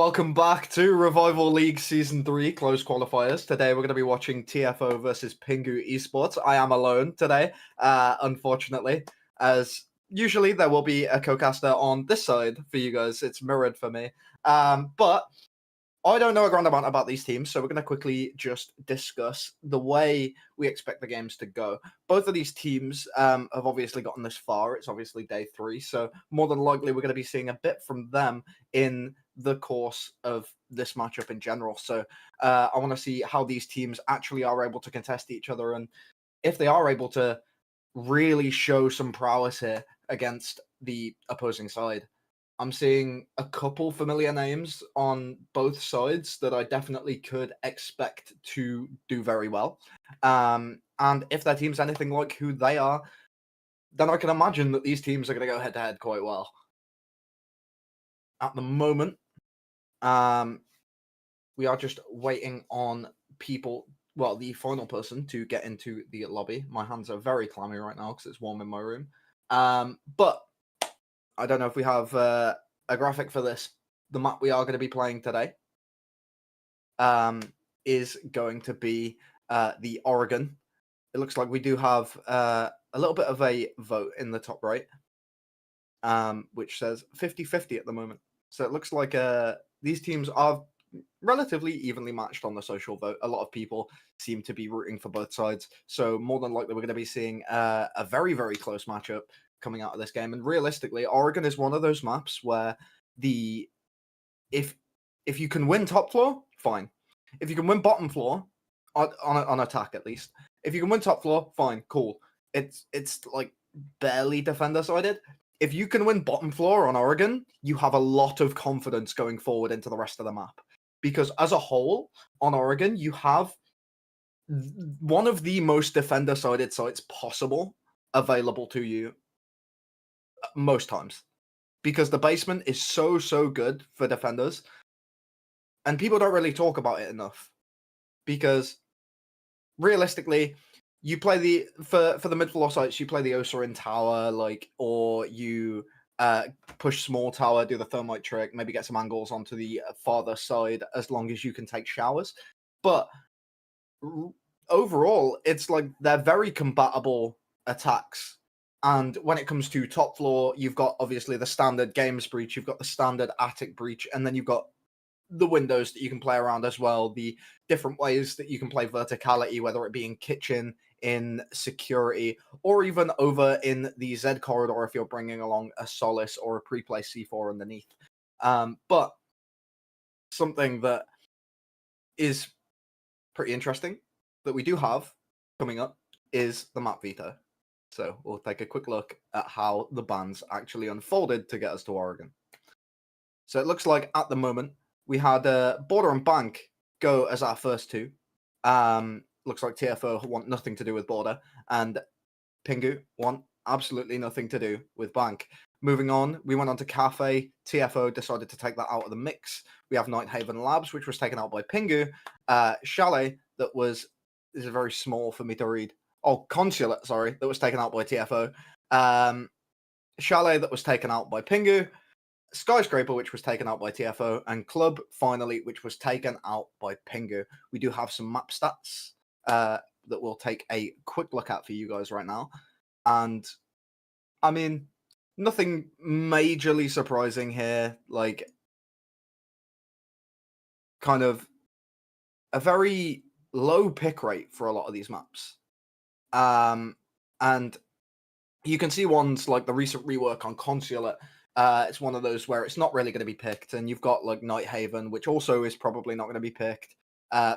Welcome back to Revival League Season 3 Close Qualifiers. Today we're going to be watching TFO versus Pingu Esports. I am alone today, unfortunately, as usually there will be a co-caster on this side for you guys. It's mirrored for me. But I don't know a grand amount about these teams, so we're going to quickly just discuss the way we expect the games to go. Both of these teams have obviously gotten this far. It's obviously day 3, so more than likely we're going to be seeing a bit from them in the course of this matchup in general. So I want to see how these teams actually are able to contest each other, and if they are able to really show some prowess here against the opposing side. I'm seeing a couple familiar names on both sides that I definitely could expect to do very well. And if their team's anything like who they are, then I can imagine that these teams are going to go head-to-head quite well. At the moment, we are just waiting on people, well, the final person to get into the lobby. My hands are very clammy right now because it's warm in my room. But I don't know if we have a graphic for this. The map we are going to be playing today is going to be the Oregon. It looks like we do have a little bit of a vote in the top right, which says 50-50 at the moment. So it looks like these teams are relatively evenly matched on the social vote. A lot of people seem to be rooting for both sides. So more than likely, we're going to be seeing a very, very close matchup coming out of this game. And realistically, Oregon is one of those maps where if you can win top floor, fine. If you can win bottom floor, on attack at least, if you can win top floor, fine, cool. It's like barely defender sided. If you can win bottom floor on Oregon, you have a lot of confidence going forward into the rest of the map. Because as a whole, on Oregon, you have one of the most defender-sided sites possible available to you most times. Because the basement is so good for defenders. And people don't really talk about it enough. Because realistically, you play for the mid-floor sites, you play the Osarin tower, or you push small tower, do the thermite trick, maybe get some angles onto the farther side as long as you can take showers. But overall, it's like they're very compatible attacks. And when it comes to top floor, you've got obviously the standard games breach, you've got the standard attic breach, and then you've got the windows that you can play around as well, the different ways that you can play verticality, whether it be in kitchen, in security, or even over in the Z corridor if you're bringing along a Solace or a pre-play C4 underneath. But something that is pretty interesting that we do have coming up is the map veto. So we'll take a quick look at how the bans actually unfolded to get us to Oregon. So it looks like at the moment, we had Border and Bank go as our first two. Looks like TFO want nothing to do with Border, and Pingu want absolutely nothing to do with Bank. Moving on, we went on to Cafe. TFO decided to take that out of the mix. We have Night Haven Labs, which was taken out by Pingu. Chalet, this is very small for me to read. Oh, Consulate, sorry, that was taken out by TFO. Chalet, that was taken out by Pingu. Skyscraper, which was taken out by TFO, and Club, finally, which was taken out by Pingu. We do have some map stats that we'll take a quick look at for you guys right now. And, I mean, nothing majorly surprising here. Like, kind of a very low pick rate for a lot of these maps. And you can see ones like the recent rework on Consulate. It's one of those where it's not really going to be picked, and you've got like Night Haven, which also is probably not going to be picked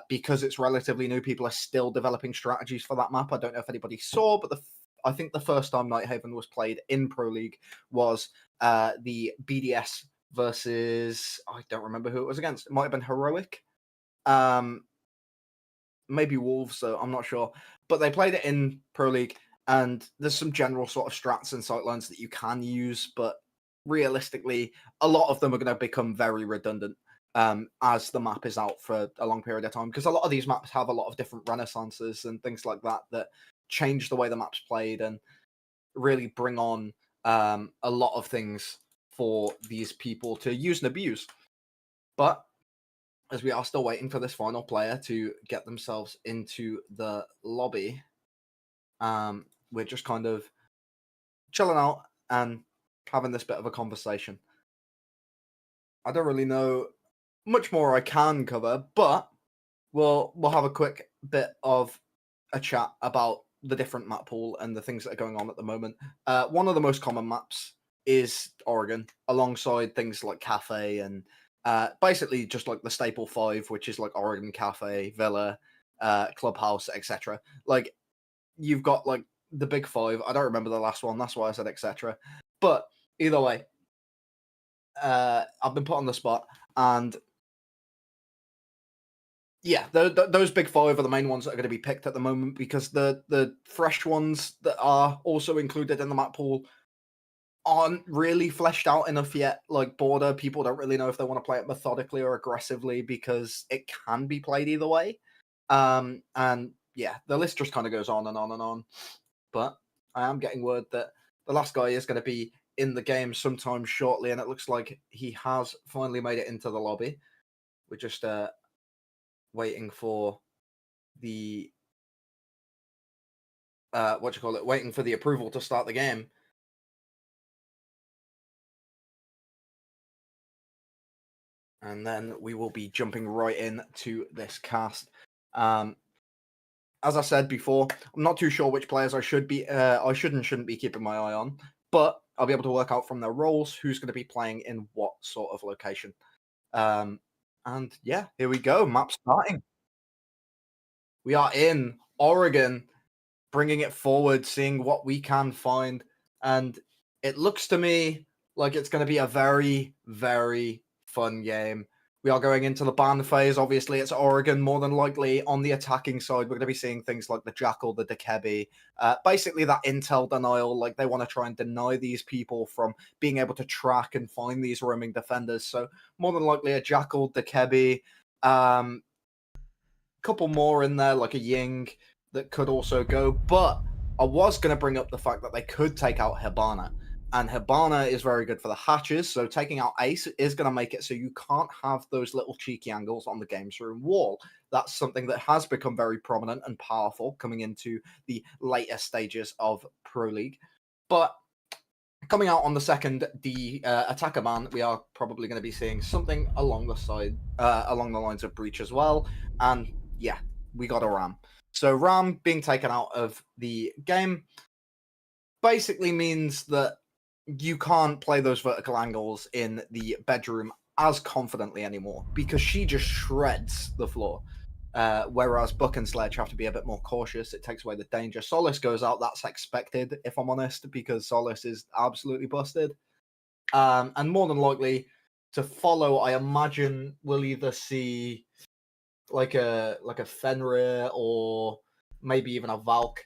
because it's relatively new. People are still developing strategies for that map. I don't know if anybody saw, but I think the first time Night Haven was played in Pro League was the BDS versus, I don't remember who it was against. It might have been Heroic, maybe Wolves, so I'm not sure. But they played it in Pro League, and there's some general sort of strats and sightlines that you can use, but realistically, a lot of them are going to become very redundant as the map is out for a long period of time, because a lot of these maps have a lot of different renaissances and things like that change the way the map's played and really bring on a lot of things for these people to use and abuse. But as we are still waiting for this final player to get themselves into the lobby, we're just kind of chilling out and having this bit of a conversation. I don't really know much more I can cover, but we'll have a quick bit of a chat about the different map pool and the things that are going on at the moment. One of the most common maps is Oregon, alongside things like Cafe and basically just like the staple 5, which is like Oregon, Cafe, Villa, Clubhouse, etc. Like you've got like the big 5. I don't remember the last one. That's why I said etc. But either way, I've been put on the spot, and yeah, those big 5 are the main ones that are going to be picked at the moment, because the fresh ones that are also included in the map pool aren't really fleshed out enough yet. Like Border, people don't really know if they want to play it methodically or aggressively, because it can be played either way. And yeah, the list just kind of goes on and on and on. But I am getting word that the last guy is going to be in the game sometime shortly, and it looks like he has finally made it into the lobby. We're just waiting for the waiting for the approval to start the game. And then we will be jumping right into this cast. As I said before, I'm not too sure which players I should and shouldn't be keeping my eye on, but I'll be able to work out from their roles who's going to be playing in what sort of location. And yeah, here we go. Map starting. We are in Oregon, bringing it forward, seeing what we can find. And it looks to me like it's going to be a very, very fun game. We are going into the ban phase. Obviously, it's Oregon. More than likely, on the attacking side, we're going to be seeing things like the Jackal, the Dekebi, basically that intel denial. Like they want to try and deny these people from being able to track and find these roaming defenders. So more than likely, a Jackal, Dekebi, couple more in there, like a Ying that could also go. But I was going to bring up the fact that they could take out Hibana. And Hibana is very good for the hatches, so taking out Ace is going to make it so you can't have those little cheeky angles on the games room wall. That's something that has become very prominent and powerful coming into the later stages of Pro League. But coming out on the second attacker ban, we are probably going to be seeing something along the lines of Breach as well. And yeah, we got a Ram. So Ram being taken out of the game basically means that you can't play those vertical angles in the bedroom as confidently anymore, because she just shreds the floor. Whereas Buck and Sledge have to be a bit more cautious. It takes away the danger. Solace goes out. That's expected, if I'm honest, because Solace is absolutely busted. And more than likely to follow, I imagine we'll either see like a Fenrir or maybe even a Valk.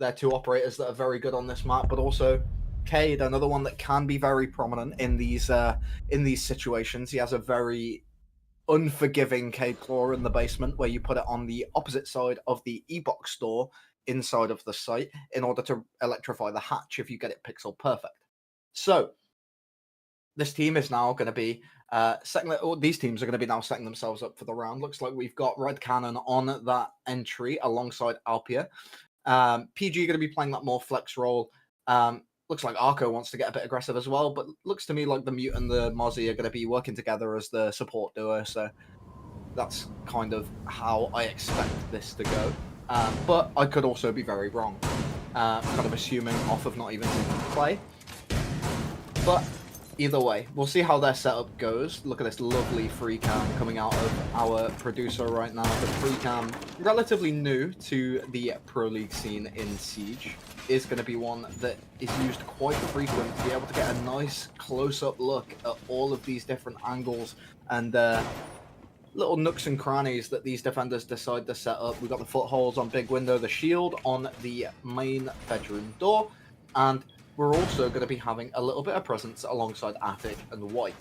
They're two operators that are very good on this map, but also Cade, another one that can be very prominent in these situations. He has a very unforgiving Cade Claw in the basement, where you put it on the opposite side of the e-box store inside of the site in order to electrify the hatch if you get it pixel perfect. So this team is now going to be these teams are going to be now setting themselves up for the round. Looks like we've got Red Cannon on that entry alongside Alpia. PG going to be playing that more flex role. Looks like Arco wants to get a bit aggressive as well, but looks to me like the Mute and the Mozzie are going to be working together as the support duo. So that's kind of how I expect this to go. But I could also be very wrong. Kind of assuming off of not even seeing them play. But either way, we'll see how their setup goes. Look at this lovely free cam coming out of our producer right now. The free cam, relatively new to the Pro League scene in Siege, is going to be one that is used quite frequent to be able to get a nice close-up look at all of these different angles and little nooks and crannies that these defenders decide to set up. We've got the footholds on Big Window, the shield on the main bedroom door, and we're also going to be having a little bit of presence alongside Attic and White.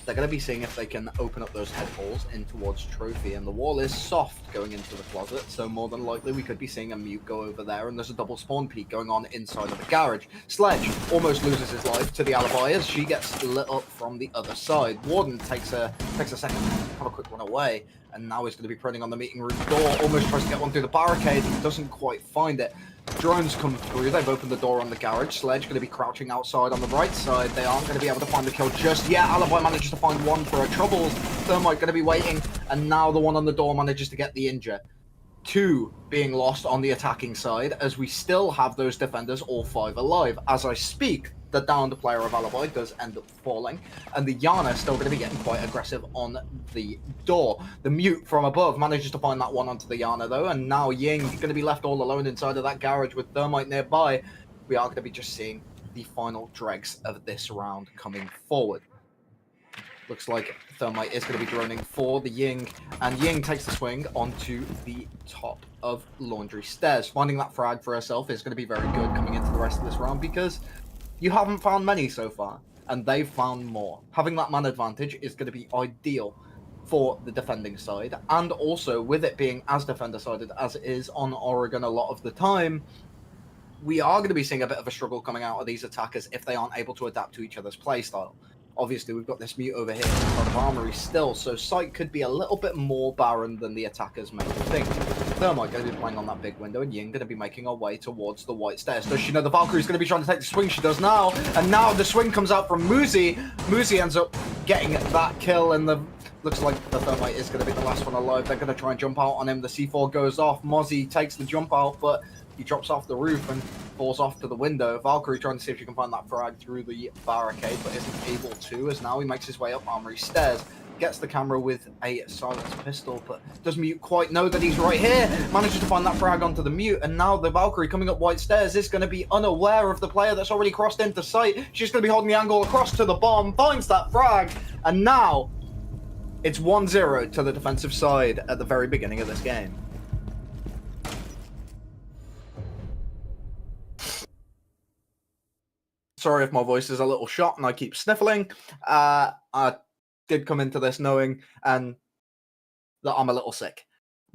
they're going to be seeing if they can open up those head holes in towards Trophy, and the wall is soft going into the closet, so more than likely we could be seeing a Mute go over there, and there's a double spawn peek going on inside of the garage. Sledge almost loses his life to the Alibi as she gets lit up from the other side. Warden takes a second to have a quick run away, and now he's going to be printing on the meeting room door, almost tries to get one through the barricade, doesn't quite find it. Drones come through, they've opened the door on the garage. Sledge going to be crouching outside on the right side. They aren't going to be able to find the kill just yet. Alibi manages to find one for her troubles. Thermite going to be waiting, and now the one on the door manages to get the injure. 2 being lost on the attacking side, as we still have those defenders, all 5 alive. As I speak, the downed player of Alibi does end up falling, and the Yana still going to be getting quite aggressive on the door. The Mute from above manages to find that one onto the Yana though, and now Ying going to be left all alone inside of that garage with Thermite nearby. We are going to be just seeing the final dregs of this round coming forward. Looks like Thermite is going to be droning for the Ying, and Ying takes the swing onto the top of Laundry Stairs. Finding that frag for herself is going to be very good coming into the rest of this round, because you haven't found many so far, and they've found more. Having that man advantage is going to be ideal for the defending side, and also with it being as defender-sided as it is on Oregon a lot of the time, we are going to be seeing a bit of a struggle coming out of these attackers if they aren't able to adapt to each other's playstyle. Obviously, we've got this Mute over here in front of Armory still, so sight could be a little bit more barren than the attackers may think. Thermite going to be playing on that big window, and Ying going to be making her way towards the white stairs. Does she know the Valkyrie's going to be trying to take the swing? She does now, and now the swing comes out from Muzi. Muzi ends up getting that kill, and looks like the Thermite is going to be the last one alive. They're going to try and jump out on him. The C4 goes off. Mozzie takes the jump out, but he drops off the roof and falls off to the window. Valkyrie trying to see if she can find that frag through the barricade, but isn't able to, as now he makes his way up Armory Stairs. Gets the camera with a silenced pistol, but doesn't Mute quite know that he's right here. Manages to find that frag onto the Mute, and now the Valkyrie coming up white stairs is going to be unaware of the player that's already crossed into sight. She's going to be holding the angle across to the bomb, finds that frag, and now it's 1-0 to the defensive side at the very beginning of this game. Sorry if my voice is a little shot and I keep sniffling. I did come into this knowing that I'm a little sick.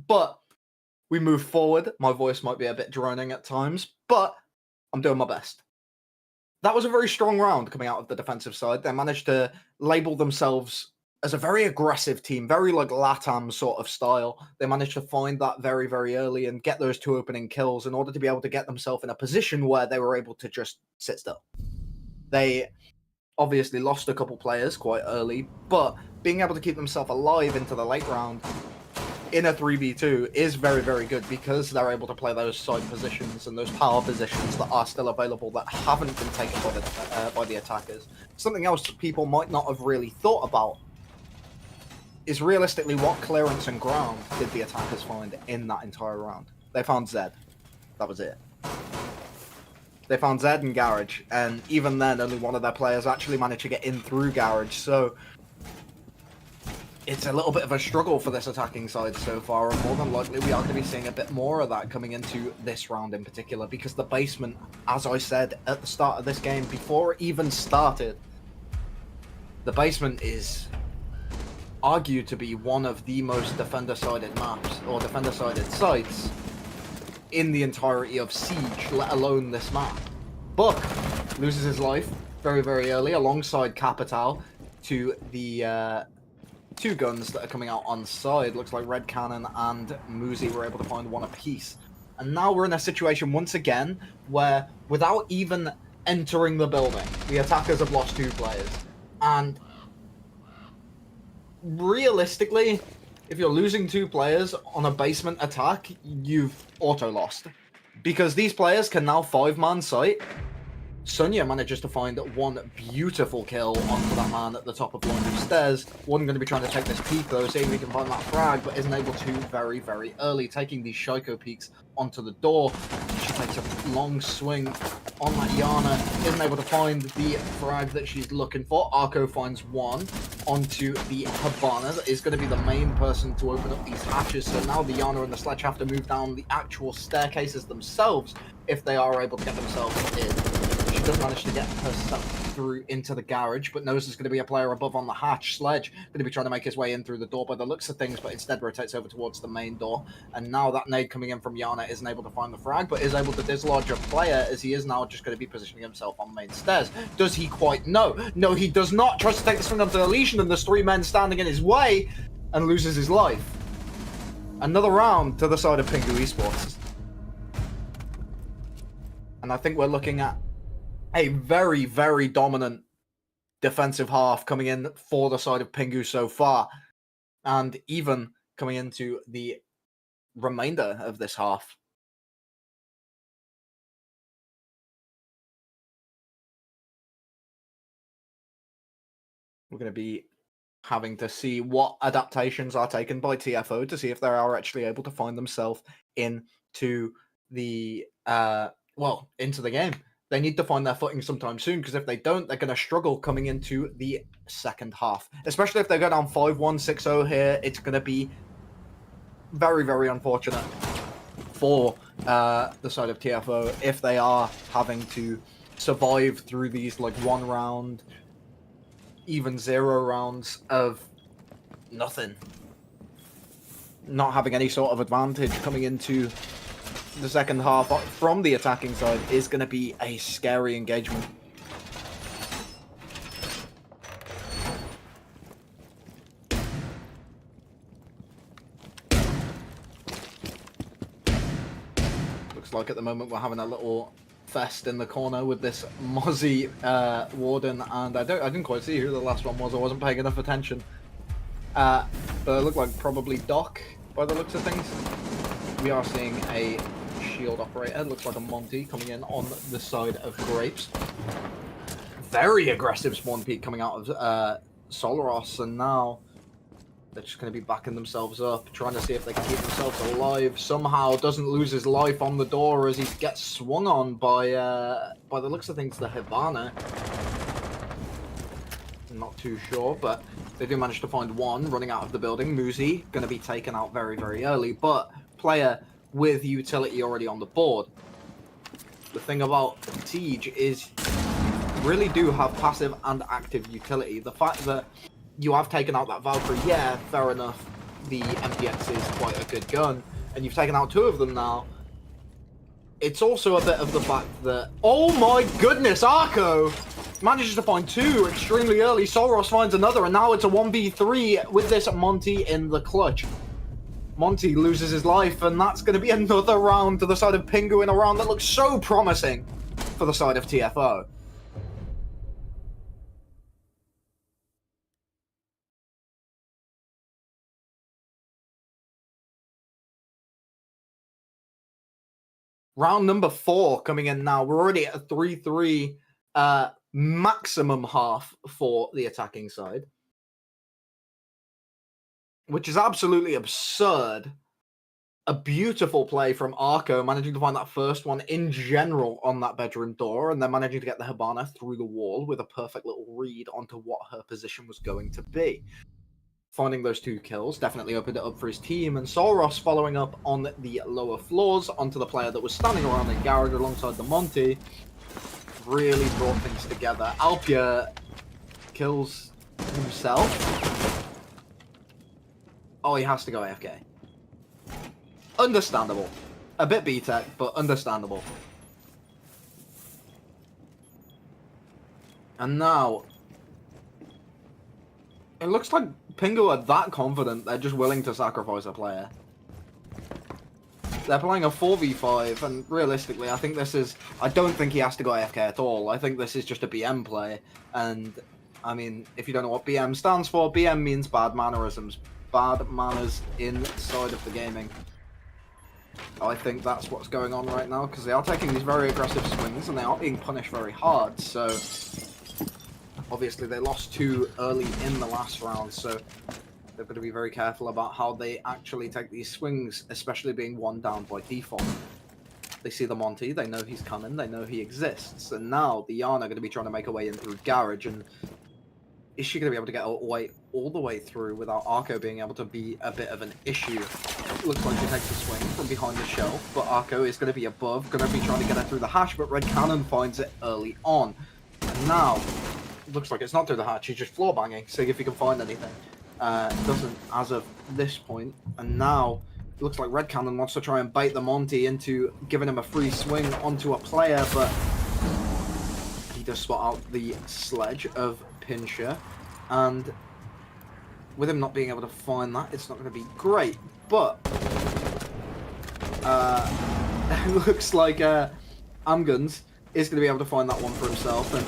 But we move forward. My voice might be a bit droning at times, but I'm doing my best. That was a very strong round coming out of the defensive side. They managed to label themselves as a very aggressive team, very like LATAM sort of style. They managed to find that very, very early and get those 2 opening kills in order to be able to get themselves in a position where they were able to just sit still. They obviously lost a couple players quite early, but being able to keep themselves alive into the late round in a 3v2 is very, very good, because they're able to play those side positions and those power positions that are still available that haven't been taken by the attackers. Something else that people might not have really thought about is realistically what clearance and ground did the attackers find in that entire round. They found Zed. That was it. They found Zed and Garage, and even then, only one of their players actually managed to get in through Garage, so it's a little bit of a struggle for this attacking side so far, and more than likely we are going to be seeing a bit more of that coming into this round in particular, because the basement, as I said at the start of this game, before it even started, the basement is argued to be one of the most defender-sided maps, or defender-sided sites, in the entirety of Siege, let alone this map. Buck loses his life very, very early alongside Capital to the 2 guns that are coming out on side. Looks like Red Cannon and Muzi were able to find one apiece. And now we're in a situation once again where, without even entering the building, the attackers have lost 2 players. And realistically, if you're losing 2 players on a basement attack, you've auto-lost. Because these players can now 5-man sight. Sunya manages to find one beautiful kill onto that man at the top of Laundry Stairs. One going to be trying to take this peek though, seeing if he can find that frag, but isn't able to very, very early, taking these Shaiko peeks onto the door. She takes a long swing on that Yana, isn't able to find the frag that she's looking for. Arco finds one onto the Habana. That is going to be the main person to open up these hatches, so now the Yana and the Sledge have to move down the actual staircases themselves if they are able to get themselves in. She does manage to get herself through into the garage, but knows there's going to be a player above on the hatch. Sledge going to be trying to make his way in through the door by the looks of things, but instead rotates over towards the main door. And now that nade coming in from Yana isn't able to find the frag, but is able to dislodge a player, as he is now just going to be positioning himself on main stairs. Does he quite know? No, he does not. Tries to take the swing onto the Elysian, and there's 3 men standing in his way, and loses his life. Another round to the side of Pingu Esports. And I think we're looking at a very, very dominant defensive half coming in for the side of Pingu so far. And even coming into the remainder of this half. We're going to be having to see what adaptations are taken by TFO to see if they are actually able to find themselves into the, into the game. They need to find their footing sometime soon, because if they don't, they're going to struggle coming into the second half. Especially if they go down 5-1, 6-0 here, it's going to be very, very unfortunate for the side of TFO if they are having to survive through these like 1 round, even 0 rounds of nothing. Not having any sort of advantage coming into the second half from the attacking side is going to be a scary engagement. Looks like at the moment we're having a little fest in the corner with this Mozzie Warden, and I didn't quite see who the last one was. I wasn't paying enough attention. But it looked like probably Doc by the looks of things. We are seeing a shield operator. It looks like a Monty coming in on the side of Grapes. Very aggressive spawn peek coming out of Solaros, and now they're just going to be backing themselves up, trying to see if they can keep themselves alive. Somehow doesn't lose his life on the door as he gets swung on by the looks of things, the Hibana. I'm not too sure, but they do manage to find one running out of the building. Muzi going to be taken out very, very early, but player with utility already on the board. The thing about Siege is really do have passive and active utility. The fact that you have taken out that Valkyrie, yeah, fair enough. The MPX is quite a good gun, and you've taken out 2 of them now. It's also a bit of the fact that, oh my goodness, Arco manages to find 2 extremely early. Solros finds another, and now it's a 1v3 with this Monty in the clutch. Monty loses his life, and that's going to be another round to the side of Pingu in a round that looks so promising for the side of TFO. Round number 4 coming in now. We're already at a 3-3 maximum half for the attacking side, which is absolutely absurd. A beautiful play from Arco, managing to find that first one in general on that bedroom door, and then managing to get the Hibana through the wall with a perfect little read onto what her position was going to be. Finding those 2 kills definitely opened it up for his team, and Solros following up on the lower floors onto the player that was standing around in garage alongside the Monty. Really brought things together. Alpia kills himself. Oh, he has to go AFK. Understandable. A bit B-Tech, but understandable. And now, it looks like Pingu are that confident they're just willing to sacrifice a player. They're playing a 4v5, and realistically, I think this is... I don't think he has to go AFK at all. I think this is just a BM play. And, I mean, if you don't know what BM stands for, BM means bad mannerisms. Bad manners inside of the gaming. I think that's what's going on right now, because they are taking these very aggressive swings, and they are being punished very hard, so... Obviously, they lost 2 early in the last round, so they've got to be very careful about how they actually take these swings, especially being 1 down by default. They see the Monty, they know he's coming, they know he exists, and now the Yana are going to be trying to make her way in through garage, and is she going to be able to get away all the way through without Arco being able to be a bit of an issue? Looks like she takes a swing from behind the shelf, but Arco is going to be above, going to be trying to get her through the hash, but Red Cannon finds it early on. And now, looks like it's not through the hatch. He's just floor banging, seeing if he can find anything. Doesn't as of this point, and now it looks like Red Cannon wants to try and bait the Monty into giving him a free swing onto a player, but he does spot out the sledge of Pincher, and with him not being able to find that, it's not going to be great. But it looks like Amguns is going to be able to find that one for himself, and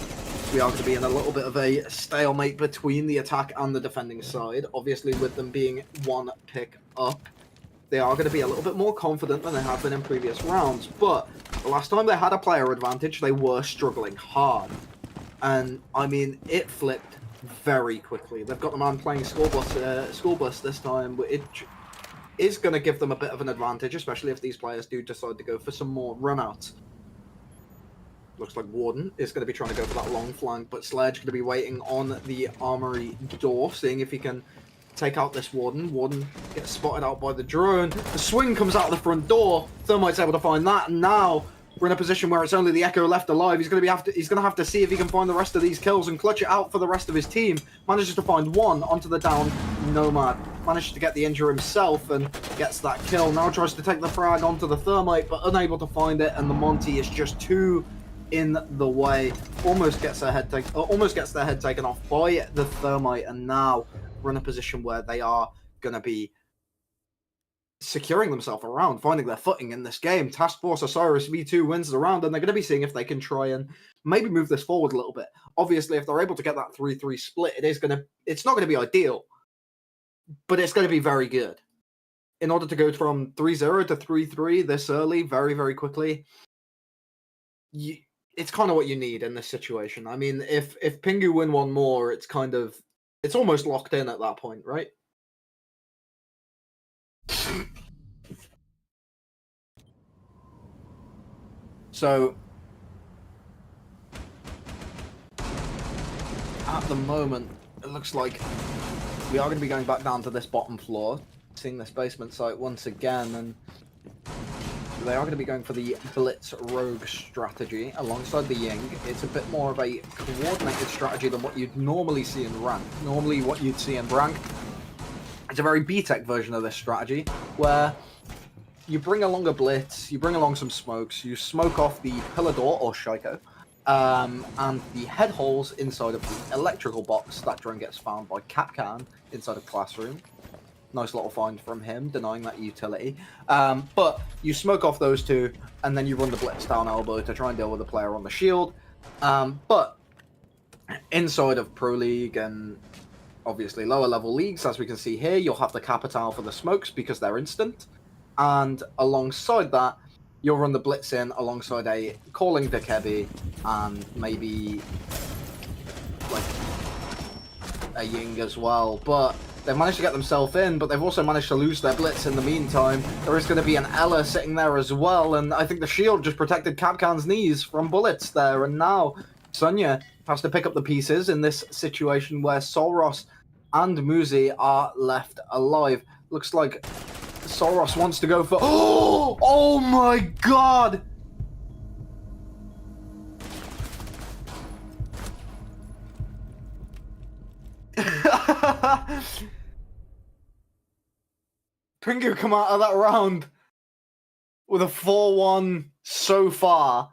we are going to be in a little bit of a stalemate between the attack and the defending side. Obviously, with them being one pick up, they are going to be a little bit more confident than they have been in previous rounds. But the last time they had a player advantage, they were struggling hard. And, I mean, it flipped very quickly. They've got the man playing school bus this time. It is going to give them a bit of an advantage, especially if these players do decide to go for some more runouts. Looks like Warden is going to be trying to go for that long flank, but Sledge going to be waiting on the armory door, seeing if he can take out this Warden. Warden gets spotted out by the drone. The swing comes out of the front door. Thermite's able to find that, and now we're in a position where it's only the Echo left alive. He's going to have to see if he can find the rest of these kills and clutch it out for the rest of his team. Manages to find one onto the down Nomad. Manages to get the injury himself and gets that kill. Now tries to take the frag onto the Thermite, but unable to find it, and the Monty is just too in the way. Almost gets their head taken off by the Thermite, and now we're in a position where they are going to be securing themselves around, finding their footing in this game. TaskForceOsirisV2 wins the round, and they're going to be seeing if they can try and maybe move this forward a little bit. Obviously, if they're able to get that 3-3 split, it's not going to be ideal, but it's going to be very good. In order to go from 3-0 to 3-3 this early, very, very quickly, it's kind of what you need in this situation. I mean, if Pingu win one more, it's almost locked in at that point, right? So, at the moment, it looks like we are going to be going back down to this bottom floor, seeing this basement site once again, and they are going to be going for the Blitz Rogue strategy alongside the Ying. It's a bit more of a coordinated strategy than what you'd normally see in Rank. Normally what you'd see in Rank, it's a very B-Tech version of this strategy, where you bring along a Blitz, you bring along some smokes, you smoke off the Pillar Door, or Shiko, and the head holes inside of the electrical box. That drone gets found by Capcan inside a classroom. Nice little find from him, denying that utility. But you smoke off those two, and then you run the Blitz down elbow to try and deal with the player on the shield. But inside of Pro League and obviously lower level leagues, as we can see here, you'll have the Capital for the smokes because they're instant. And alongside that, you'll run the Blitz in alongside a Calling Dekebi and maybe like a Ying as well. But they've managed to get themselves in, but they've also managed to lose their Blitz in the meantime. There is going to be an Ella sitting there as well, and I think the shield just protected Capcan's knees from bullets there, and now Sonya has to pick up the pieces in this situation where Solros and Muzi are left alive. Looks like Solros wants to go for... Oh my god! Pingu come out of that round with a 4-1 so far.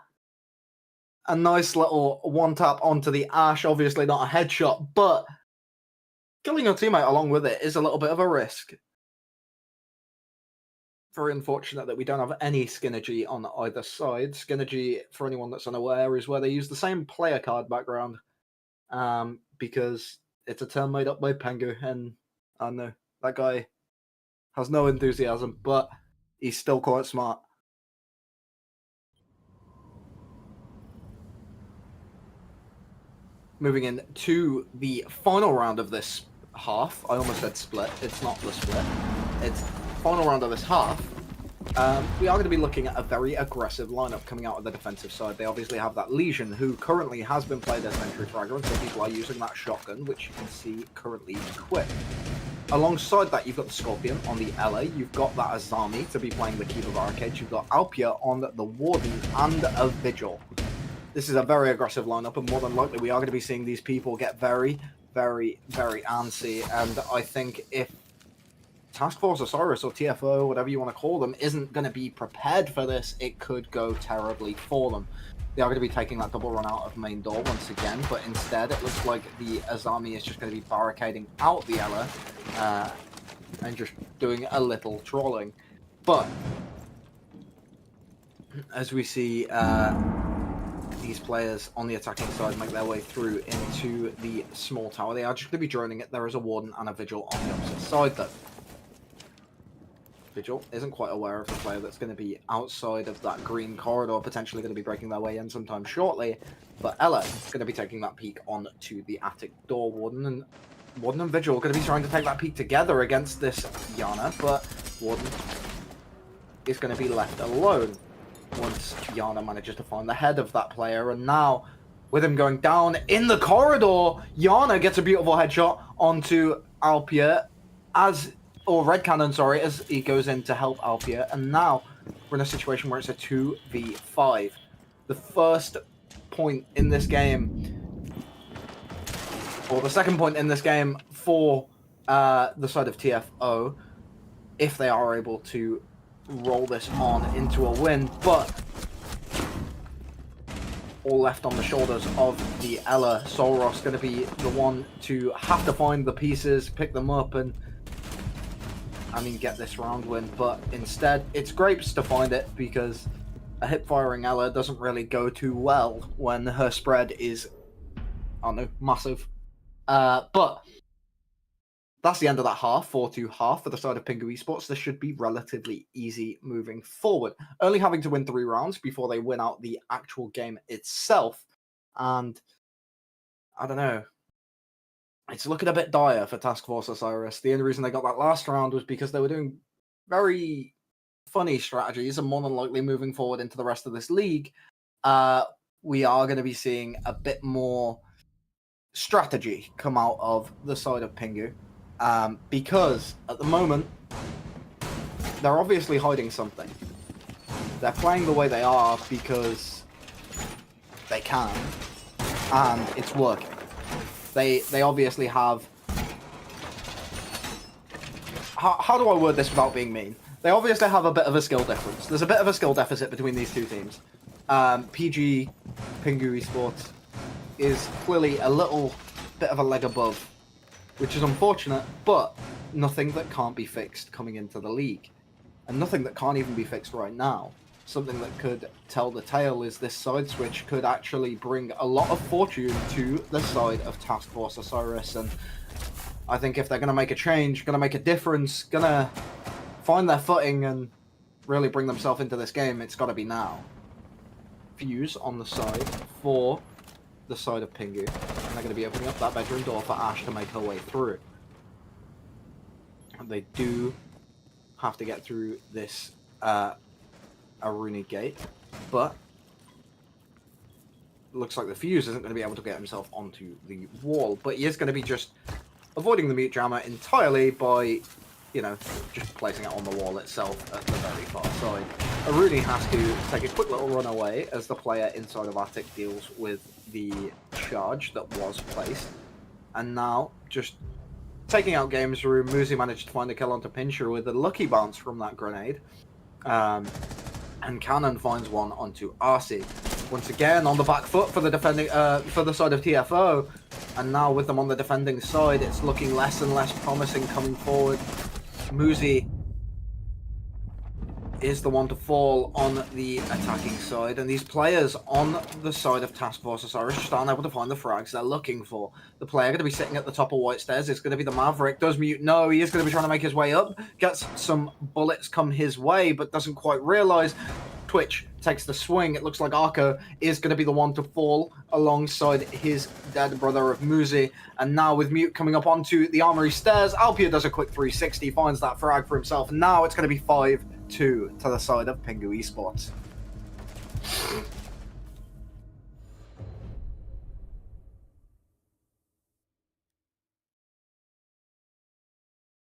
A nice little one-tap onto the Ash. Obviously not a headshot, but killing your teammate along with it is a little bit of a risk. Very unfortunate that we don't have any Skinergy on either side. Skinergy, for anyone that's unaware, is where they use the same player card background. Because it's a term made up by Pingu, and I don't know, that guy has no enthusiasm, but he's still quite smart. Moving in to the final round of this half. I almost said split. It's not the split. It's final round of this half. We are going to be looking at a very aggressive lineup coming out of the defensive side. They obviously have that Legion, who currently has been played as Entry Fragger, so people are using that shotgun, which you can see currently equipped. Alongside that, you've got the Scorpion on the LA, you've got that Azami to be playing the Keep of Arcade, you've got Alpia on the Warden and a Vigil. This is a very aggressive lineup, and more than likely we are going to be seeing these people get very, very, very antsy. And I think if Task Force Osiris or TFO, whatever you want to call them, isn't going to be prepared for this, it could go terribly for them. They are going to be taking that double run out of main door once again, but instead it looks like the Azami is just going to be barricading out the Ela and just doing a little trolling. But as we see these players on the attacking side make their way through into the small tower, they are just going to be droning it. There is a Warden and a Vigil on the opposite side, though. Vigil isn't quite aware of the player that's going to be outside of that green corridor, potentially going to be breaking their way in sometime shortly. But Ela is going to be taking that peek onto the attic door. Warden and Vigil are going to be trying to take that peek together against this Yana, but Warden is going to be left alone once Yana manages to find the head of that player. And now, with him going down in the corridor, Yana gets a beautiful headshot onto Alpia or Red Cannon, sorry, as he goes in to help Alpia. And now we're in a situation where it's a 2v5. The first point in this game, or the second point in this game for the side of TFO, if they are able to roll this on into a win, but all left on the shoulders of the Ela. Solros going to be the one to have to find the pieces, pick them up, and get this round win. But instead, it's Grapes to find it, because a hip-firing Ela doesn't really go too well when her spread is, I don't know, massive. But that's the end of that half, 4-2 half for the side of Pingu Esports. This should be relatively easy moving forward. Only having to win 3 rounds before they win out the actual game itself. And I don't know. It's looking a bit dire for Task Force Osiris. The only reason they got that last round was because they were doing very funny strategies, and more than likely moving forward into the rest of this league, we are going to be seeing a bit more strategy come out of the side of Pingu. Because at the moment, they're obviously hiding something. They're playing the way they are because they can, and it's working. They obviously have... How do I word this without being mean? They obviously have a bit of a skill difference. There's a bit of a skill deficit between these two teams. PG, Pingu Esports, is clearly a little bit of a leg above, which is unfortunate, but nothing that can't be fixed coming into the league. And nothing that can't even be fixed right now. Something that could tell the tale is this side switch could actually bring a lot of fortune to the side of Task Force Osiris. And I think if they're going to make a change, going to make a difference, going to find their footing and really bring themselves into this game, it's got to be now. Fuse on the side for the side of Pingu. And they're going to be opening up that bedroom door for Ash to make her way through. And they do have to get through this Aruni gate, but it looks like the Fuse isn't going to be able to get himself onto the wall, but he is going to be just avoiding the mute jammer entirely by, just placing it on the wall itself at the very far side. Aruni has to take a quick little run away as the player inside of Attic deals with the charge that was placed, and now just taking out games room. Muzi managed to find a kill onto Pincher with a lucky bounce from that grenade. And Cannon finds one onto RC. Once again on the back foot for the defending for the side of TFO. And now with them on the defending side, it's looking less and less promising coming forward. Muzi is the one to fall on the attacking side, and these players on the side of Task Force Osiris just aren't able to find the frags they're looking for. The player going to be sitting at the top of White Stairs is going to be the Maverick. Does Mute know he is going to be trying to make his way up, gets some bullets come his way, but doesn't quite realize. Twitch takes the swing. It looks like Arco is going to be the one to fall alongside his dead brother of Muzi. And now with Mute coming up onto the Armory stairs, Alpia does a quick 360, finds that frag for himself. And now it's going to be 5-2 to the side of Pingu Esports.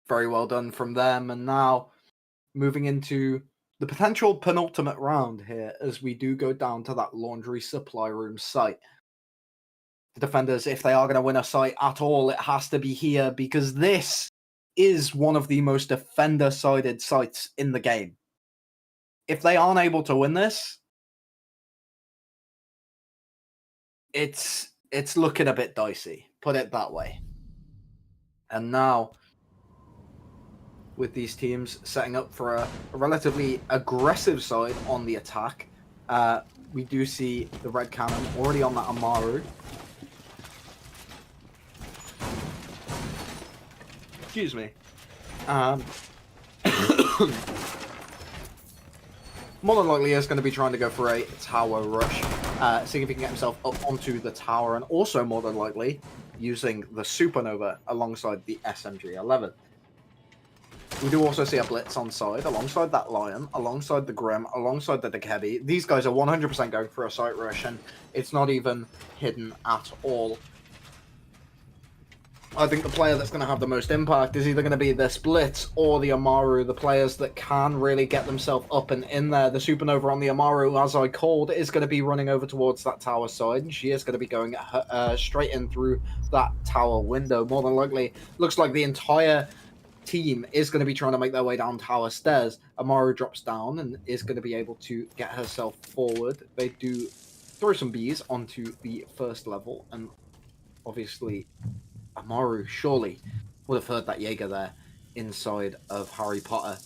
Very well done from them. And now moving into the potential penultimate round here as we do go down to that laundry supply room site. The defenders, if they are going to win a site at all, it has to be here because this is one of the most defender-sided sites in the game. If they aren't able to win this, it's looking a bit dicey, put it that way. And now, with these teams setting up for a relatively aggressive side on the attack, we do see the red cannon already on that Amaru. Excuse me. More than likely is going to be trying to go for a tower rush, seeing if he can get himself up onto the tower, and also more than likely using the Supernova alongside the SMG-11. We do also see a Blitz on side, alongside that Lion, alongside the Grim, alongside the Dekebi. These guys are 100% going for a site rush, and it's not even hidden at all. I think the player that's going to have the most impact is either going to be this Blitz or the Amaru, the players that can really get themselves up and in there. The Supernova on the Amaru, as I called, is going to be running over towards that tower side, and she is going to be going straight in through that tower window. More than likely, looks like the entire team is going to be trying to make their way down tower stairs. Amaru drops down and is going to be able to get herself forward. They do throw some bees onto the first level, and obviously Amaru surely would have heard that Jaeger there inside of Harry Potter.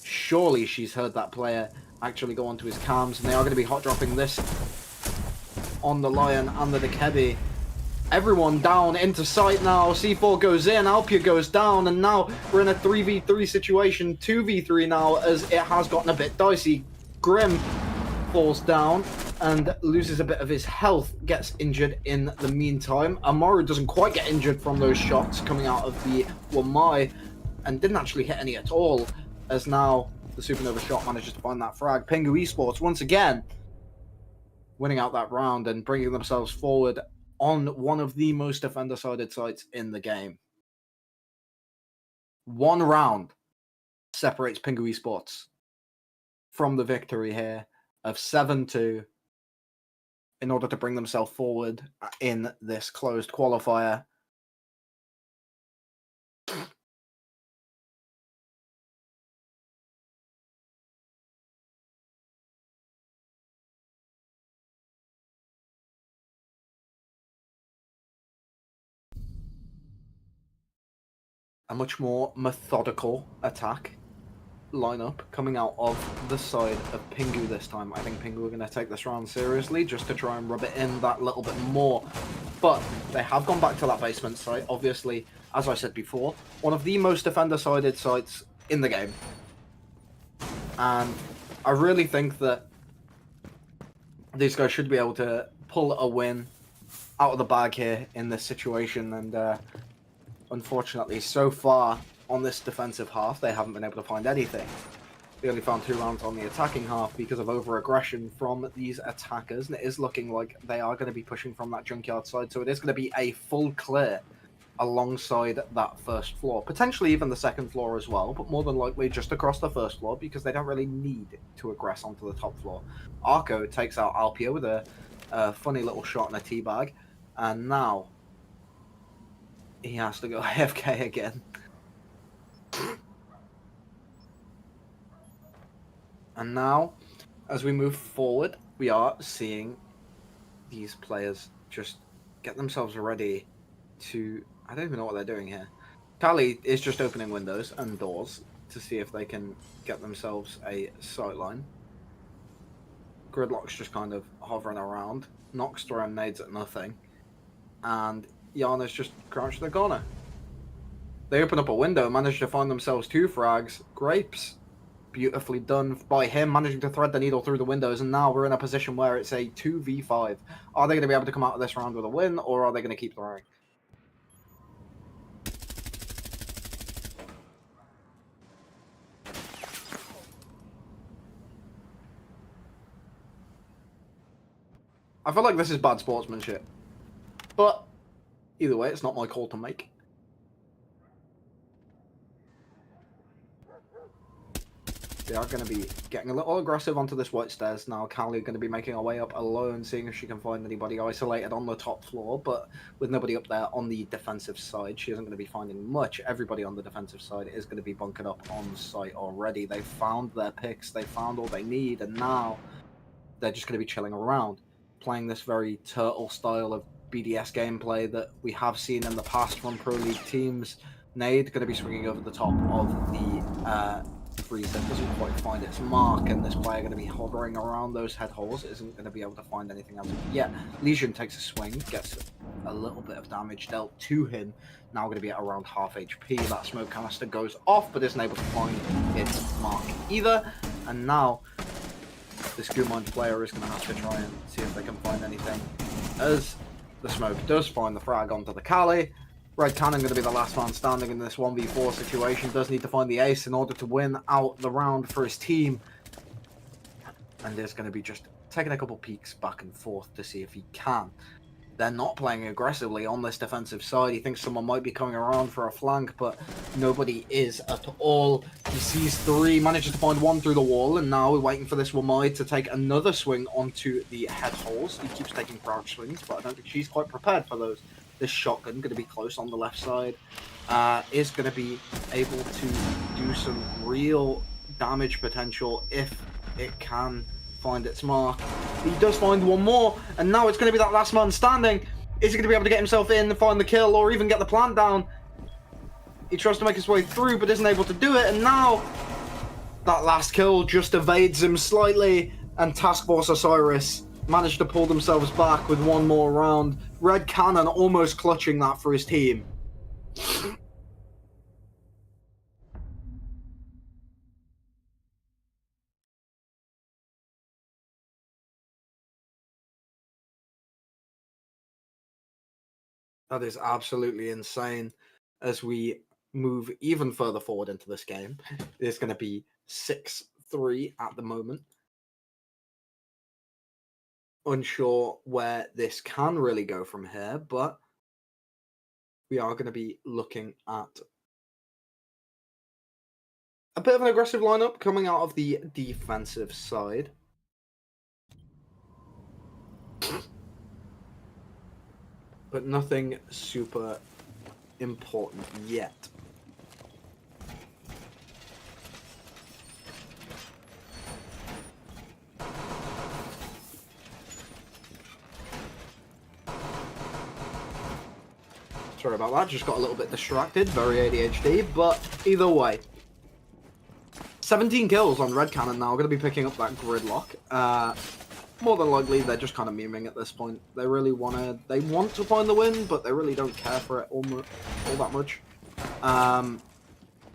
Surely she's heard that player actually go onto his cams, and they are going to be hot dropping this on the Lion and the Dekebi. Everyone down into sight now. C4 goes in, Alpia goes down, and now we're in a 3v3 situation, 2v3 now, as it has gotten a bit dicey. Grim falls down and loses a bit of his health, gets injured in the meantime. Amaru doesn't quite get injured from those shots coming out of the Wamai, and didn't actually hit any at all, as now the Supernova shot manages to find that frag. Pingu Esports, once again, winning out that round and bringing themselves forward on one of the most defender-sided sites in the game. One round separates Pingu Esports from the victory here of 7-2 in order to bring themselves forward in this closed qualifier. A much more methodical attack lineup coming out of the side of Pingu this time. I think Pingu are going to take this round seriously just to try and rub it in that little bit more. But they have gone back to that basement site. Obviously, as I said before, one of the most defender-sided sites in the game. And I really think that these guys should be able to pull a win out of the bag here in this situation. And unfortunately, so far on this defensive half, they haven't been able to find anything. They only found 2 rounds on the attacking half because of over-aggression from these attackers, and it is looking like they are going to be pushing from that junkyard side, so it is going to be a full clear alongside that first floor. Potentially even the second floor as well, but more than likely just across the first floor because they don't really need to aggress onto the top floor. Arco takes out Alpia with a funny little shot and a teabag, and now he has to go AFK again. And now, as we move forward, we are seeing these players just get themselves ready to... I don't even know what they're doing here. Kali is just opening windows and doors to see if they can get themselves a sightline. Gridlock's just kind of hovering around. Nox throwing nades at nothing. And Yana's just crouched in the corner. They open up a window, manage to find themselves 2 frags. Grapes, beautifully done by him, managing to thread the needle through the windows, and now we're in a position where it's a 2v5. Are they going to be able to come out of this round with a win, or are they going to keep throwing? I feel like this is bad sportsmanship. But either way, it's not my call to make. They are going to be getting a little aggressive onto this white stairs now. Callie going to be making her way up alone, seeing if she can find anybody isolated on the top floor. But with nobody up there on the defensive side, she isn't going to be finding much. Everybody on the defensive side is going to be bunkered up on site already. They found their picks. They found all they need. And now they're just going to be chilling around, playing this very turtle style of BDS gameplay that we have seen in the past from Pro League teams. Nade going to be swinging over the top of the freeze that doesn't quite find its mark, and this player going to be hovering around those head holes, isn't going to be able to find anything else yet. Legion takes a swing, gets a little bit of damage dealt to him, now going to be at around half HP. That smoke canister goes off, but isn't able to find its mark either, and now this Gumon player is going to have to try and see if they can find anything, as the smoke does find the frag onto the Kali. Red Cannon going to be the last man standing in this 1v4 situation. Does need to find the ace in order to win out the round for his team. And is going to be just taking a couple peeks back and forth to see if he can. They're not playing aggressively on this defensive side. He thinks someone might be coming around for a flank, but nobody is at all. He sees three, manages to find one through the wall, and now we're waiting for this Wamai to take another swing onto the head holes. He keeps taking crouch swings, but I don't think she's quite prepared for those. This shotgun going to be close on the left side, is going to be able to do some real damage potential if it can find its mark. He does find one more, and now it's going to be that last man standing. Is he going to be able to get himself in, find the kill, or even get the plant down? He tries to make his way through, but isn't able to do it, and now that last kill just evades him slightly, and Task Force Osiris managed to pull themselves back with one more round. Red Cannon almost clutching that for his team. That is absolutely insane. As we move even further forward into this game, it's going to be 6-3 at the moment. Unsure where this can really go from here, but we are going to be looking at a bit of an aggressive lineup coming out of the defensive side. But nothing super important yet. Sorry about that, just got a little bit distracted, very ADHD, but either way. 17 kills on Red Cannon now, going to be picking up that gridlock. More than likely, they're just kind of memeing at this point. They really want to find the win, but they really don't care for it all that much.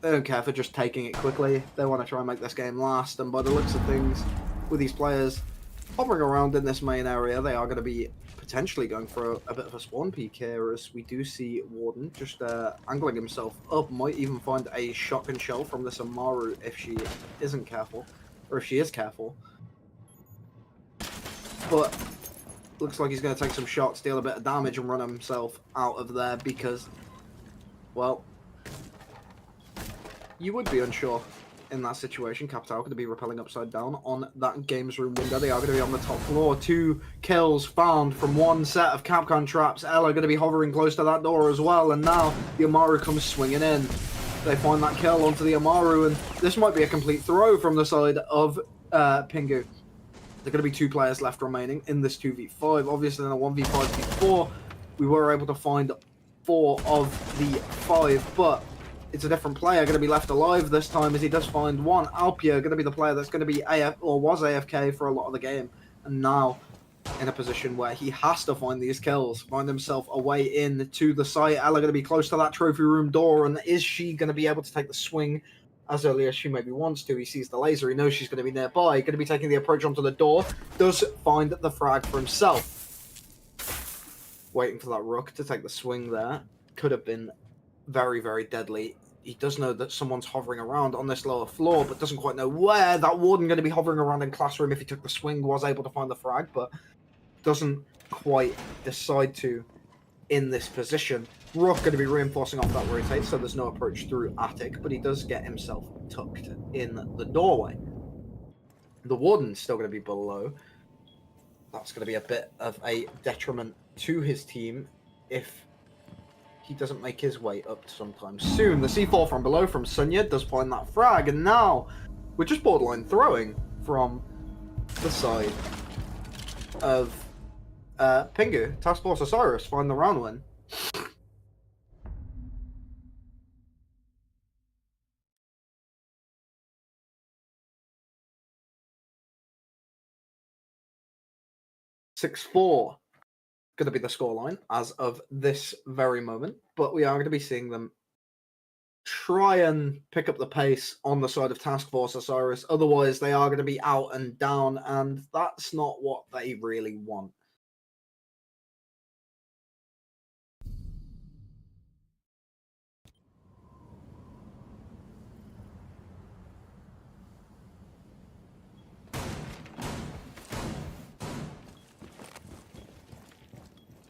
They don't care for just taking it quickly. They want to try and make this game last, and by the looks of things, with these players hovering around in this main area, they are going to be potentially going for a bit of a spawn peek here, as we do see Warden just angling himself up. Might even find a shotgun shell from this Amaru if she isn't careful, or if she is careful. But looks like he's going to take some shots, deal a bit of damage, and run himself out of there because, well, you would be unsure in that situation. Capital going to be rappelling upside down on that games room window. They are going to be on the top floor. 2 kills found from one set of Capcom traps. Ella going to be hovering close to that door as well, and now the Amaru comes swinging in. They find that kill onto the Amaru, and this might be a complete throw from the side of Pingu. There are going to be 2 players left remaining in this 2v5. Obviously, in a 1v5 before, we were able to find 4 of the 5, but it's a different player going to be left alive this time, as he does find one. Alpia going to be the player that's going to be was AFK for a lot of the game, and now in a position where he has to find these kills, find himself a way in to the site. Ella going to be close to that trophy room door, and is she going to be able to take the swing as early as she maybe wants to? He sees the laser, he knows she's going to be nearby, going to be taking the approach onto the door, does find the frag for himself. Waiting for that Rook to take the swing there. Could have been very, very deadly. He does know that someone's hovering around on this lower floor, but doesn't quite know where. That Warden going to be hovering around in Classroom if he took the swing, was able to find the frag, but doesn't quite decide to in this position. Rook going to be reinforcing off that rotate, so there's no approach through attic, but he does get himself tucked in the doorway. The Warden's still going to be below. That's going to be a bit of a detriment to his team if he doesn't make his way up sometime soon. The C4 from below from Sunya does find that frag, and now we're just borderline throwing from the side of Pingu. Task Force Osiris find the round win. (6-4) going to be the scoreline as of this very moment, but we are going to be seeing them try and pick up the pace on the side of Task Force Osiris. Otherwise, they are going to be out and down, and that's not what they really want.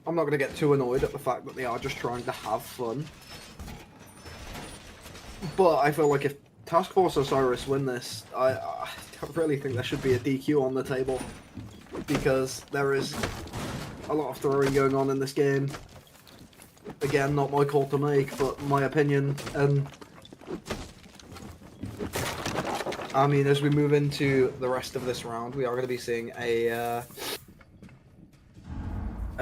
I'm not going to get too annoyed at the fact that they are just trying to have fun. But I feel like if Task Force Osiris win this, I don't really think there should be a DQ on the table. Because there is a lot of throwing going on in this game. Again, not my call to make, but my opinion. And I mean, as we move into the rest of this round, we are going to be seeing a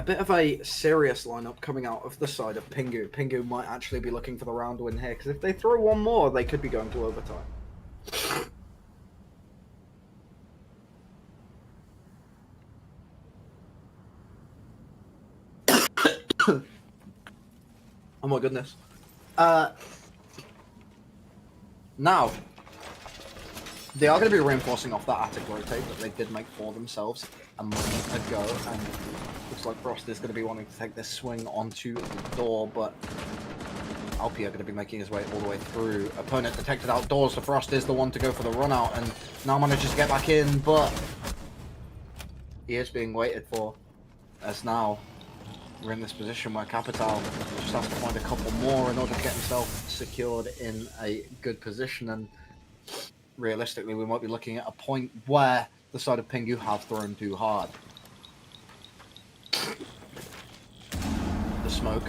bit of a serious lineup coming out of the side of Pingu. Pingu might actually be looking for the round win here, because if they throw one more, they could be going to overtime. Oh my goodness. Now, they are going to be reinforcing off that attic rotate that they did make for themselves a moment ago, and looks like Frost is going to be wanting to take this swing onto the door, but Alpi are going to be making his way all the way through. Opponent detected outdoors, so Frost is the one to go for the run out, and now manages to get back in, but he is being waited for, as now we're in this position where Capital just has to find a couple more in order to get himself secured in a good position, and realistically we might be looking at a point where the side of Pingu have thrown too hard. The smoke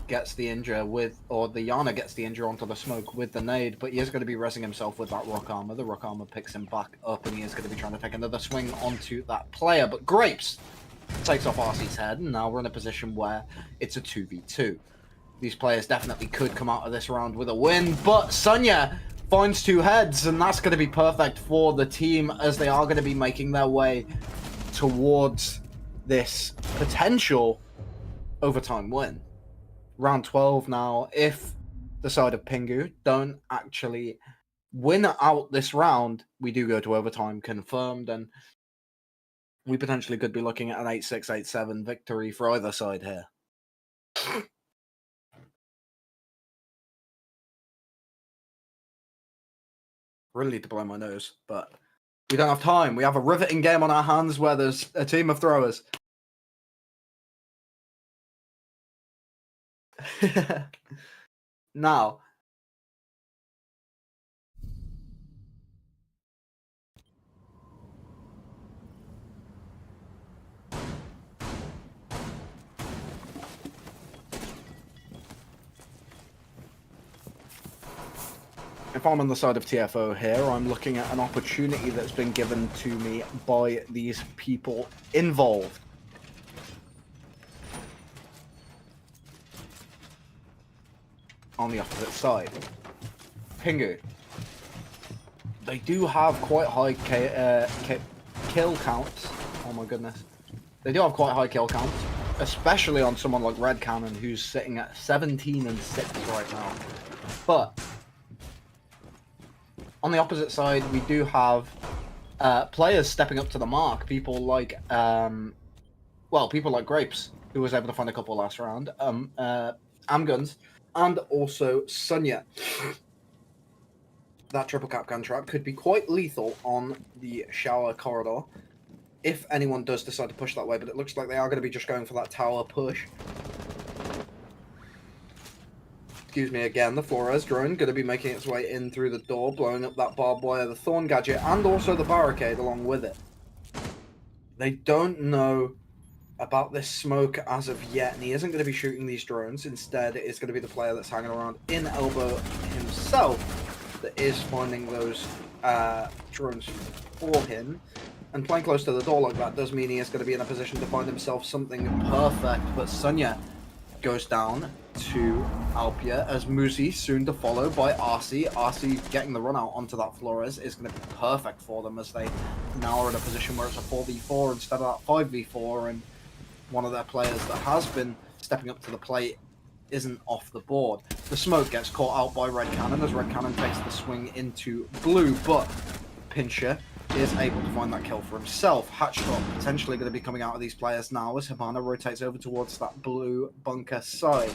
gets the injure with, or the Yana gets the injure onto the smoke with the nade, but he is going to be resing himself with that rock armor. The rock armor picks him back up, and he is going to be trying to take another swing onto that player, but Grapes takes off RC's head, and now we're in a position where it's a 2v2. These players definitely could come out of this round with a win, but Sunya finds two heads, and that's going to be perfect for the team, as they are going to be making their way towards this potential overtime win. Round 12 now. If the side of Pingu don't actually win out this round, we do go to overtime confirmed, and we potentially could be looking at an 8-6, 8-7 victory for either side here. Really need to blow my nose, but we don't have time. We have a riveting game on our hands where there's a team of throwers. Now, if I'm on the side of TFO here, I'm looking at an opportunity that's been given to me by these people involved. On the opposite side, Pingu, they do have quite high kill counts. Oh my goodness. They do have quite high kill counts, especially on someone like Red Cannon, who's sitting at 17 and 6 right now. But on the opposite side, we do have players stepping up to the mark. People like, people like Grapes, who was able to find a couple last round. Amguns, and also Sunya. That triple capcan trap could be quite lethal on the shower corridor if anyone does decide to push that way, but it looks like they are going to be just going for that tower push. excuse me again, the Flores drone going to be making its way in through the door, blowing up that barbed wire, the Thorn gadget, and also the barricade along with it. They don't know about this smoke as of yet, and he isn't going to be shooting these drones. Instead, it's going to be the player that's hanging around in elbow himself that is finding those drones for him. And playing close to the door like that does mean he is going to be in a position to find himself something perfect. But Sunya goes down to Alpia as Muzi, soon to follow by RC. RC getting the run out onto that Flores is going to be perfect for them, as they now are in a position where it's a 4v4 instead of that 5v4, and one of their players that has been stepping up to the plate isn't off the board. The smoke gets caught out by Red Cannon as Red Cannon takes the swing into blue, but Pincher is able to find that kill for himself. Hatchshot potentially going to be coming out of these players now as Hibana rotates over towards that blue bunker side.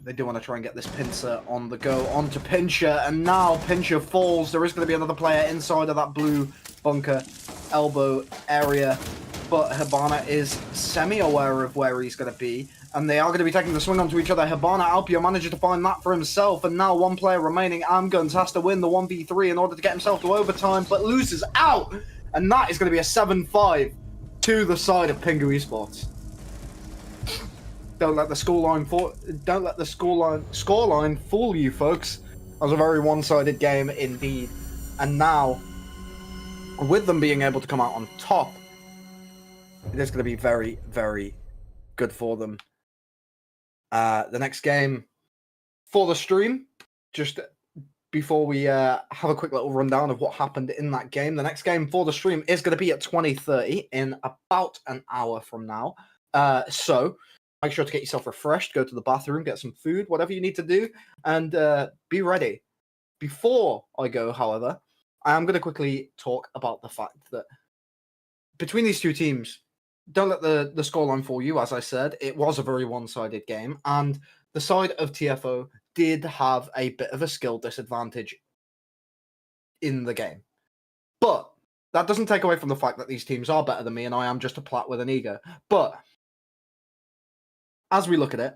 They do want to try and get this pincer on the go onto Pincher, and now Pincher falls. There is going to be another player inside of that blue bunker elbow area, but Hibana is semi-aware of where he's going to be, and they are going to be taking the swing onto each other. Hibana Alpia manages to find that for himself, and now one player remaining, Amguns, has to win the 1v3 in order to get himself to overtime, but loses out, and that is going to be a 7-5 to the side of Pingu Esports. Don't let the scoreline fool you, folks. That was a very one-sided game indeed, and now, with them being able to come out on top, it is going to be very, very good for them. The next game for the stream, just before we have a quick little rundown of what happened in that game, the next game for the stream is going to be at 20:30 in about an hour from now. So make sure to get yourself refreshed, go to the bathroom, get some food, whatever you need to do, and be ready. Before I go, however, I am going to quickly talk about the fact that between these two teams, don't let the scoreline fool you. As I said, it was a very one-sided game, and the side of TFO did have a bit of a skill disadvantage in the game. But that doesn't take away from the fact that these teams are better than me, and I am just a plat with an ego. But as we look at it,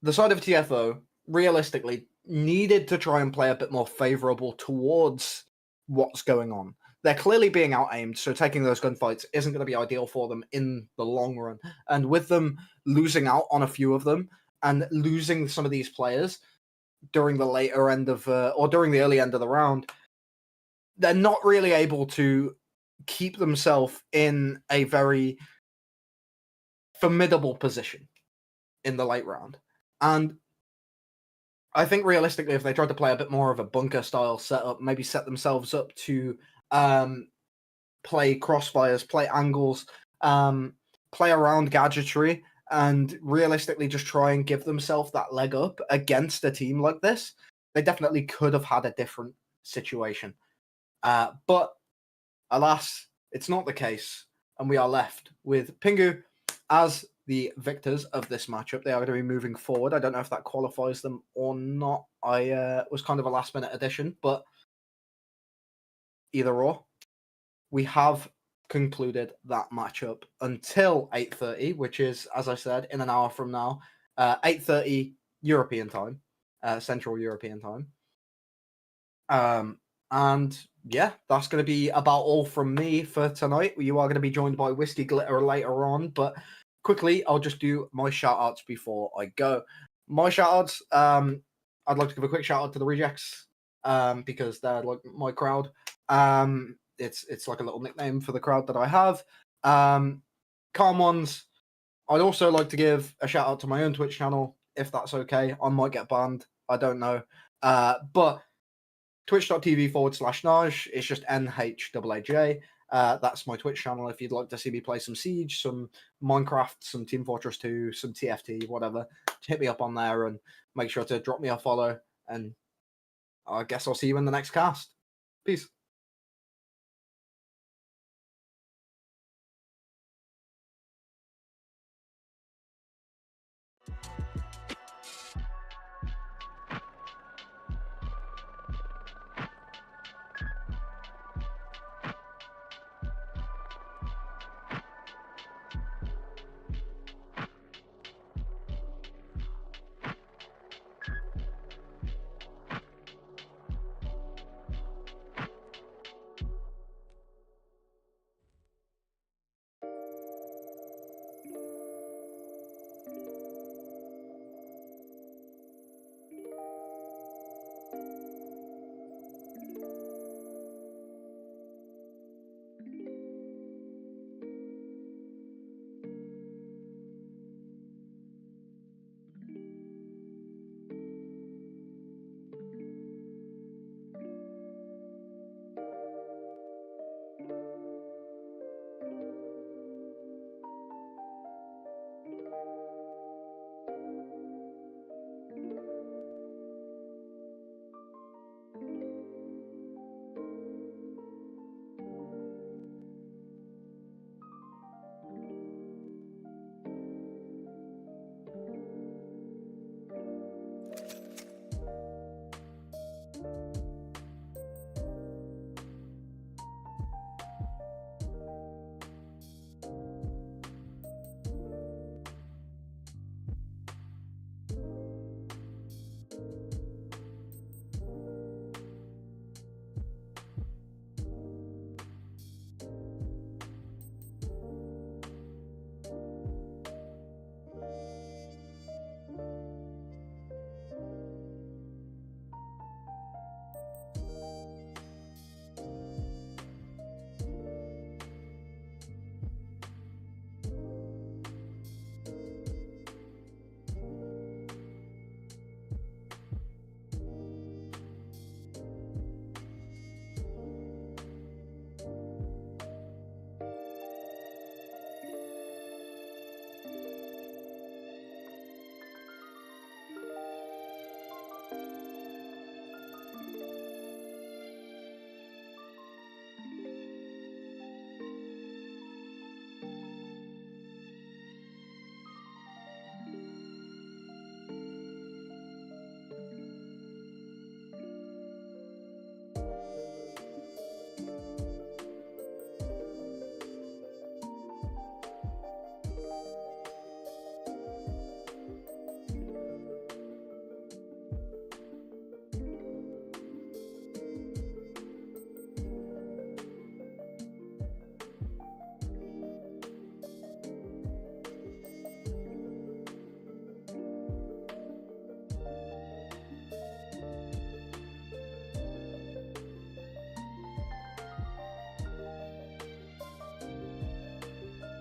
the side of TFO realistically needed to try and play a bit more favorable towards what's going on. They're clearly being out-aimed, so taking those gunfights isn't going to be ideal for them in the long run. And with them losing out on a few of them and losing some of these players during the later end of, or during the early end of the round, they're not really able to keep themselves in a very formidable position in the late round. And I think realistically, if they tried to play a bit more of a bunker style setup, maybe set themselves up to play crossfires, play angles, play around gadgetry, and realistically just try and give themselves that leg up against a team like this, they definitely could have had a different situation. But alas, it's not the case, and we are left with Pingu as the victors of this matchup. They are going to be moving forward. I don't know if that qualifies them or not. I was kind of a last-minute addition, but either or, we have concluded that matchup until 8:30, which is, as I said, in an hour from now, 8:30 European time, Central European time. And yeah, that's going to be about all from me for tonight. You are going to be joined by Whiskey Glitter later on, but quickly, I'll just do my shout-outs before I go. My shout-outs, I'd like to give a quick shout-out to the Rejects, because they're like my crowd. It's like a little nickname for the crowd that I have. Calm Ones, I'd also like to give a shout-out to my own Twitch channel, if that's okay. I might get banned. I don't know. But twitch.tv/Naj, it's just NHAAJ. That's my Twitch channel if you'd like to see me play some Siege, some Minecraft, some Team Fortress 2, some TFT, whatever. Hit me up on there and make sure to drop me a follow, and I guess I'll see you in the next cast. Peace.